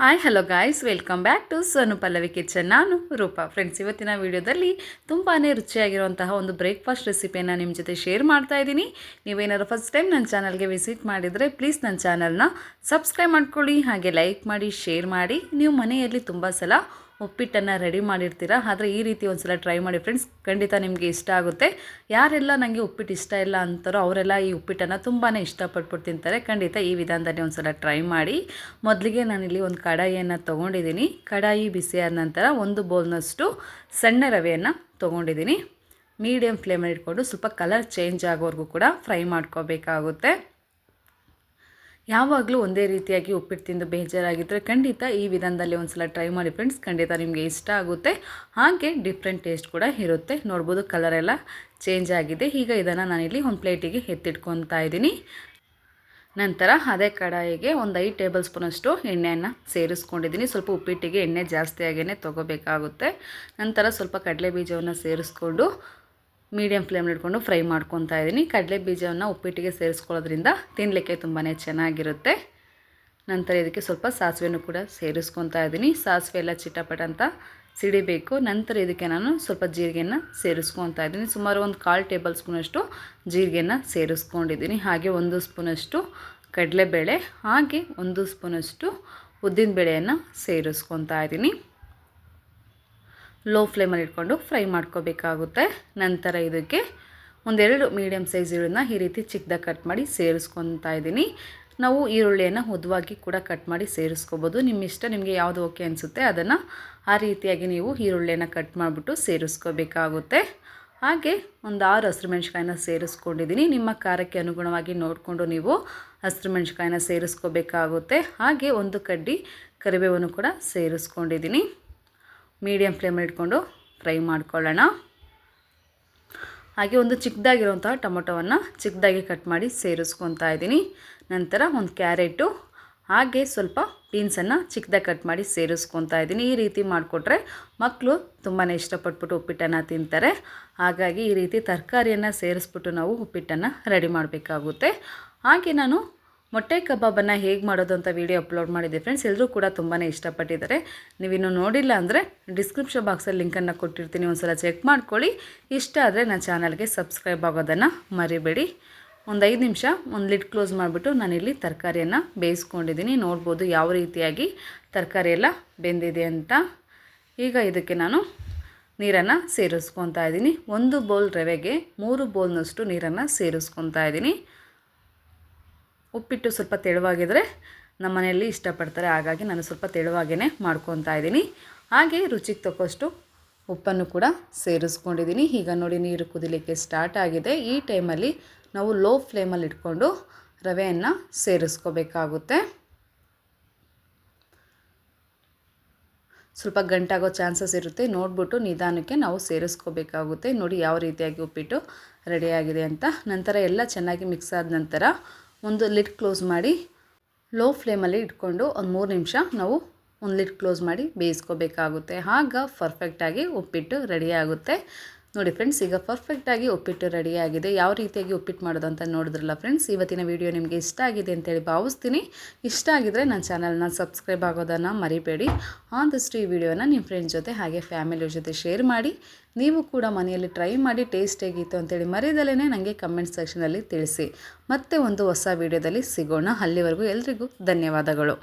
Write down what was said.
Hi hello guys, welcome back to Sonu Pallavi kitchen. ನಾನು Roopa. Friends, ಇವತ್ತಿನ ವಿಡಿಯೋದಲ್ಲಿ ತುಂಬಾ ರುಚಿಯಾಗಿರುವಂತಹ ಒಂದು ಬ್ರೇಕ್ಫಾಸ್ಟ್ ರೆಸಿಪಿಯನ್ನು ನಿಮ್ಮ ಜೊತೆ ಶೇರ್ ಮಾಡ್ತಾ ಇದ್ದೀನಿ. ನೀವೇನಾದ್ರು ಫಸ್ಟ್ ಟೈಮ್ ನನ್ನ ಚಾನಲ್ಗೆ ವಿಸಿಟ್ ಮಾಡಿದರೆ ಪ್ಲೀಸ್ ನನ್ನ ಚಾನಲ್ನ ಸಬ್ಸ್ಕ್ರೈಬ್ ಮಾಡ್ಕೊಳ್ಳಿ, ಹಾಗೆ ಲೈಕ್ ಮಾಡಿ, ಶೇರ್ ಮಾಡಿ. ನೀವು ಮನೆಯಲ್ಲಿ ತುಂಬ ಸಲ ಉಪ್ಪಿಟ್ಟನ್ನು ರೆಡಿ ಮಾಡಿರ್ತೀರ, ಆದರೆ ಈ ರೀತಿ ಒಂದು ಸಲ ಟ್ರೈ ಮಾಡಿ ಫ್ರೆಂಡ್ಸ್, ಖಂಡಿತ ನಿಮಗೆ ಇಷ್ಟ ಆಗುತ್ತೆ. ಯಾರೆಲ್ಲ ನನಗೆ ಉಪ್ಪಿಟ್ಟು ಇಷ್ಟ ಇಲ್ಲ ಅಂತಾರೋ ಅವರೆಲ್ಲ ಈ ಉಪ್ಪಿಟ್ಟನ್ನು ತುಂಬಾ ಇಷ್ಟಪಟ್ಬಿಟ್ಟು ತಿಂತಾರೆ. ಖಂಡಿತ ಈ ವಿಧಾನದಲ್ಲಿ ಒಂದು ಸಲ ಟ್ರೈ ಮಾಡಿ. ಮೊದಲಿಗೆ ನಾನಿಲ್ಲಿ ಒಂದು ಕಡಾಯಿಯನ್ನು ತೊಗೊಂಡಿದ್ದೀನಿ. ಕಡಾಯಿ ಬಿಸಿಯಾದ ನಂತರ ಒಂದು ಬೌಲ್ನಷ್ಟು ಸಣ್ಣ ರವೆಯನ್ನು ತೊಗೊಂಡಿದ್ದೀನಿ. ಮೀಡಿಯಮ್ ಫ್ಲೇಮಲ್ಲಿ ಇಟ್ಕೊಂಡು ಸ್ವಲ್ಪ ಕಲರ್ ಚೇಂಜ್ ಆಗೋವರೆಗೂ ಕೂಡ ಫ್ರೈ ಮಾಡ್ಕೋಬೇಕಾಗುತ್ತೆ. ಯಾವಾಗಲೂ ಒಂದೇ ರೀತಿಯಾಗಿ ಉಪ್ಪಿಟ್ಟು ತಿಂದು ಬೇಜಾರಾಗಿದ್ದರೆ ಖಂಡಿತ ಈ ವಿಧಾನದಲ್ಲಿ ಒಂದು ಸಲ ಟ್ರೈ ಮಾಡಿ ಫ್ರೆಂಡ್ಸ್, ಖಂಡಿತ ನಿಮಗೆ ಇಷ್ಟ ಆಗುತ್ತೆ. ಹಾಗೆ ಡಿಫ್ರೆಂಟ್ ಟೇಸ್ಟ್ ಕೂಡ ಇರುತ್ತೆ. ನೋಡ್ಬೋದು ಕಲರೆಲ್ಲ ಚೇಂಜ್ ಆಗಿದೆ. ಈಗ ಇದನ್ನು ನಾನಿಲ್ಲಿ ಒಂದು ಪ್ಲೇಟಿಗೆ ಎತ್ತಿಟ್ಕೊತಾ ಇದ್ದೀನಿ. ನಂತರ ಅದೇ ಕಡಾಯಿಗೆ ಒಂದು 5 ಟೇಬಲ್ ಸ್ಪೂನಷ್ಟು ಎಣ್ಣೆಯನ್ನು ಸೇರಿಸ್ಕೊಂಡಿದ್ದೀನಿ. ಸ್ವಲ್ಪ ಉಪ್ಪಿಟ್ಟಿಗೆ ಎಣ್ಣೆ ಜಾಸ್ತಿಯಾಗೇ ತೊಗೋಬೇಕಾಗುತ್ತೆ. ನಂತರ ಸ್ವಲ್ಪ ಕಡಲೆ ಬೀಜವನ್ನು ಸೇರಿಸ್ಕೊಂಡು ಮೀಡಿಯಮ್ ಫ್ಲೇಮಲ್ಲಿ ಇಟ್ಕೊಂಡು ಫ್ರೈ ಮಾಡ್ಕೊತಾ ಇದ್ದೀನಿ. ಕಡಲೆ ಬೀಜವನ್ನು ಉಪ್ಪಿಟ್ಟಿಗೆ ಸೇರಿಸ್ಕೊಳ್ಳೋದ್ರಿಂದ ತಿನ್ನಲಿಕ್ಕೆ ತುಂಬಾ ಚೆನ್ನಾಗಿರುತ್ತೆ. ನಂತರ ಇದಕ್ಕೆ ಸ್ವಲ್ಪ ಸಾಸಿವೆಯನ್ನು ಕೂಡ ಸೇರಿಸ್ಕೊತಾ ಇದ್ದೀನಿ. ಸಾಸಿವೆ ಎಲ್ಲ ಚಿಟಪಟ ಅಂತ ಸಿಡಿಬೇಕು. ನಂತರ ಇದಕ್ಕೆ ನಾನು ಸ್ವಲ್ಪ ಜೀರಿಗೆಯನ್ನು ಸೇರಿಸ್ಕೊತಾ ಇದ್ದೀನಿ. ಸುಮಾರು ಒಂದು 1/4 ಟೇಬಲ್ ಸ್ಪೂನಷ್ಟು ಜೀರಿಗೆಯನ್ನು ಸೇರಿಸ್ಕೊಂಡಿದ್ದೀನಿ. ಹಾಗೆ 1 ಸ್ಪೂನಷ್ಟು ಕಡಲೆಬೇಳೆ, ಹಾಗೆ 1 ಸ್ಪೂನಷ್ಟು ಉದ್ದಿನಬೇಳೆಯನ್ನು ಸೇರಿಸ್ಕೊತಾ ಇದ್ದೀನಿ. ಲೋ ಫ್ಲೇಮಲ್ಲಿ ಇಟ್ಕೊಂಡು ಫ್ರೈ ಮಾಡ್ಕೋಬೇಕಾಗುತ್ತೆ. ನಂತರ ಇದಕ್ಕೆ 1-2 ಮೀಡಿಯಮ್ ಸೈಜ್ ಈರುಳ್ಳಿನ ಈ ರೀತಿ ಚಿಕ್ಕದಾಗಿ ಕಟ್ ಮಾಡಿ ಸೇರಿಸ್ಕೊತಾ ಇದ್ದೀನಿ. ನಾವು ಈರುಳ್ಳಿಯನ್ನು ಉದ್ದವಾಗಿ ಕೂಡ ಕಟ್ ಮಾಡಿ ಸೇರಿಸ್ಕೋಬೋದು. ನಿಮ್ಮ ಇಷ್ಟ, ನಿಮಗೆ ಯಾವುದು ಓಕೆ ಅನಿಸುತ್ತೆ ಅದನ್ನು ಆ ರೀತಿಯಾಗಿ ನೀವು ಈರುಳ್ಳಿಯನ್ನು ಕಟ್ ಮಾಡಿಬಿಟ್ಟು ಸೇರಿಸ್ಕೋಬೇಕಾಗುತ್ತೆ. ಹಾಗೆ ಒಂದು 6 ಹಸಿರುಮೆಣ್ಸಿಕಾಯಿನ ಸೇರಿಸ್ಕೊಂಡಿದ್ದೀನಿ. ನಿಮ್ಮ ಖಾರಕ್ಕೆ ಅನುಗುಣವಾಗಿ ನೋಡಿಕೊಂಡು ನೀವು ಹಸಿರುಮೆಣ್ಸಿಕಾಯಿನ ಸೇರಿಸ್ಕೋಬೇಕಾಗುತ್ತೆ. ಹಾಗೆ 1 ಕಡ್ಡಿ ಕರಿಬೇವನ್ನು ಕೂಡ ಸೇರಿಸ್ಕೊಂಡಿದ್ದೀನಿ. ಮೀಡಿಯಮ್ ಫ್ಲೇಮಲ್ಲಿ ಇಟ್ಕೊಂಡು ಫ್ರೈ ಮಾಡ್ಕೊಳ್ಳೋಣ. ಹಾಗೆ ಒಂದು ಚಿಕ್ಕದಾಗಿರುವಂತಹ ಟೊಮೊಟೊವನ್ನು ಚಿಕ್ಕದಾಗಿ ಕಟ್ ಮಾಡಿ ಸೇರಿಸ್ಕೊತಾ ಇದ್ದೀನಿ. ನಂತರ ಒಂದು ಕ್ಯಾರೆಟು, ಹಾಗೆ ಸ್ವಲ್ಪ ಬೀನ್ಸನ್ನು ಚಿಕ್ಕದಾಗಿ ಕಟ್ ಮಾಡಿ ಸೇರಿಸ್ಕೊತಾ ಇದ್ದೀನಿ. ಈ ರೀತಿ ಮಾಡಿಕೊಟ್ರೆ ಮಕ್ಕಳು ತುಂಬಾ ಇಷ್ಟಪಟ್ಬಿಟ್ಟು ಉಪ್ಪಿಟ್ಟನ್ನು ತಿಂತಾರೆ. ಹಾಗಾಗಿ ಈ ರೀತಿ ತರಕಾರಿಯನ್ನು ಸೇರಿಸ್ಬಿಟ್ಟು ನಾವು ಉಪ್ಪಿಟ್ಟನ್ನು ರೆಡಿ ಮಾಡಬೇಕಾಗುತ್ತೆ. ಹಾಗೆ ನಾನು ಮೊಟ್ಟೆ ಕಬಾಬನ್ನು ಹೇಗೆ ಮಾಡೋದು ಅಂತ ವಿಡಿಯೋ ಅಪ್ಲೋಡ್ ಮಾಡಿದ್ದೆ ಫ್ರೆಂಡ್ಸ್. ಎಲ್ಲರೂ ಕೂಡ ತುಂಬಾ ಇಷ್ಟಪಟ್ಟಿದ್ದಾರೆ. ನೀವಿನ್ನೂ ನೋಡಿಲ್ಲ ಅಂದರೆ ಡಿಸ್ಕ್ರಿಪ್ಷನ್ ಬಾಕ್ಸಲ್ಲಿ ಲಿಂಕನ್ನು ಕೊಟ್ಟಿರ್ತೀನಿ, ಒಂದು ಸಲ ಚೆಕ್ ಮಾಡ್ಕೊಳ್ಳಿ. ಇಷ್ಟ ಆದರೆ ನನ್ನ ಚಾನಲ್ಗೆ ಸಬ್ಸ್ಕ್ರೈಬ್ ಆಗೋದನ್ನು ಮರಿಬೇಡಿ. ಒಂದು 5 ನಿಮಿಷ ಒಂದು ಲಿಡ್ ಕ್ಲೋಸ್ ಮಾಡಿಬಿಟ್ಟು ನಾನಿಲ್ಲಿ ತರಕಾರಿಯನ್ನು ಬೇಯಿಸ್ಕೊಂಡಿದ್ದೀನಿ. ನೋಡ್ಬೋದು ಯಾವ ರೀತಿಯಾಗಿ ತರಕಾರಿ ಎಲ್ಲ ಬೆಂದಿದೆ ಅಂತ. ಈಗ ಇದಕ್ಕೆ ನಾನು ನೀರನ್ನು ಸೇರಿಸ್ಕೊತಾ ಇದ್ದೀನಿ. 1 ಬೌಲ್ ರವೆಗೆ 3 ಬೌಲ್ನಷ್ಟು ನೀರನ್ನು ಸೇರಿಸ್ಕೊತಾ ಇದ್ದೀನಿ. ಉಪ್ಪಿಟ್ಟು ಸ್ವಲ್ಪ ತೆಳುವಾಗಿದ್ದರೆ ನಮ್ಮ ಮನೆಯಲ್ಲಿ ಇಷ್ಟಪಡ್ತಾರೆ, ಹಾಗಾಗಿ ನಾನು ಸ್ವಲ್ಪ ತೆಳುವಾಗೇ ಮಾಡ್ಕೊತಾ ಇದ್ದೀನಿ. ಹಾಗೆ ರುಚಿಗೆ ತಕ್ಕಷ್ಟು ಉಪ್ಪನ್ನು ಕೂಡ ಸೇರಿಸ್ಕೊಂಡಿದ್ದೀನಿ. ಈಗ ನೋಡಿ ನೀರು ಕುದಿಲಿಕ್ಕೆ ಸ್ಟಾರ್ಟ್ ಆಗಿದೆ. ಈ ಟೈಮಲ್ಲಿ ನಾವು ಲೋ ಫ್ಲೇಮಲ್ಲಿ ಇಟ್ಕೊಂಡು ರವೆಯನ್ನು ಸೇರಿಸ್ಕೋಬೇಕಾಗುತ್ತೆ. ಸ್ವಲ್ಪ ಗಂಟಾಗೋ ಚಾನ್ಸಸ್ ಇರುತ್ತೆ. ನೋಡಿಬಿಟ್ಟು ನಿಧಾನಕ್ಕೆ ನಾವು ಸೇರಿಸ್ಕೋಬೇಕಾಗುತ್ತೆ. ನೋಡಿ ಯಾವ ರೀತಿಯಾಗಿ ಉಪ್ಪಿಟ್ಟು ರೆಡಿಯಾಗಿದೆ ಅಂತ. ನಂತರ ಎಲ್ಲ ಚೆನ್ನಾಗಿ ಮಿಕ್ಸ್ ಆದ ನಂತರ ಒಂದು ಲಿಡ್ ಕ್ಲೋಸ್ ಮಾಡಿ ಲೋ ಫ್ಲೇಮಲ್ಲಿ ಇಟ್ಕೊಂಡು ಒಂದು 3 ನಿಮಿಷ ನಾವು ಒಂದು ಲಿಡ್ ಕ್ಲೋಸ್ ಮಾಡಿ ಬೇಯಿಸ್ಕೋಬೇಕಾಗುತ್ತೆ. ಆಗ ಪರ್ಫೆಕ್ಟಾಗಿ ಉಪ್ಪಿಟ್ಟು ರೆಡಿಯಾಗುತ್ತೆ. ನೋಡಿ ಫ್ರೆಂಡ್ಸ್, ಈಗ ಪರ್ಫೆಕ್ಟಾಗಿ ಉಪ್ಪಿಟ್ಟು ರೆಡಿಯಾಗಿದೆ. ಯಾವ ರೀತಿಯಾಗಿ ಉಪ್ಪಿಟ್ಟು ಮಾಡೋದು ಅಂತ ನೋಡಿದ್ರಲ್ಲ ಫ್ರೆಂಡ್ಸ್. ಇವತ್ತಿನ ವಿಡಿಯೋ ನಿಮಗೆ ಇಷ್ಟ ಆಗಿದೆ ಅಂತೇಳಿ ಭಾವಿಸ್ತೀನಿ. ಇಷ್ಟ ಆಗಿದರೆ ನನ್ನ ಚಾನಲ್ನ ಸಬ್ಸ್ಕ್ರೈಬ್ ಆಗೋದನ್ನು ಮರಿಬೇಡಿ. ಆದಷ್ಟು ಈ ವಿಡಿಯೋನ ನಿಮ್ಮ ಫ್ರೆಂಡ್ಸ್ ಜೊತೆ ಹಾಗೆ ಫ್ಯಾಮಿಲಿಯವ್ರ ಜೊತೆ ಶೇರ್ ಮಾಡಿ. ನೀವು ಕೂಡ ಮನೆಯಲ್ಲಿ ಟ್ರೈ ಮಾಡಿ ಟೇಸ್ಟ್ ಹೇಗಿತ್ತು ಅಂತೇಳಿ ಮರೆಯದಲ್ಲೇ ನನಗೆ ಕಮೆಂಟ್ ಸೆಕ್ಷನಲ್ಲಿ ತಿಳಿಸಿ. ಮತ್ತೆ ಒಂದು ಹೊಸ ವಿಡಿಯೋದಲ್ಲಿ ಸಿಗೋಣ. ಅಲ್ಲಿವರೆಗೂ ಎಲ್ರಿಗೂ ಧನ್ಯವಾದಗಳು.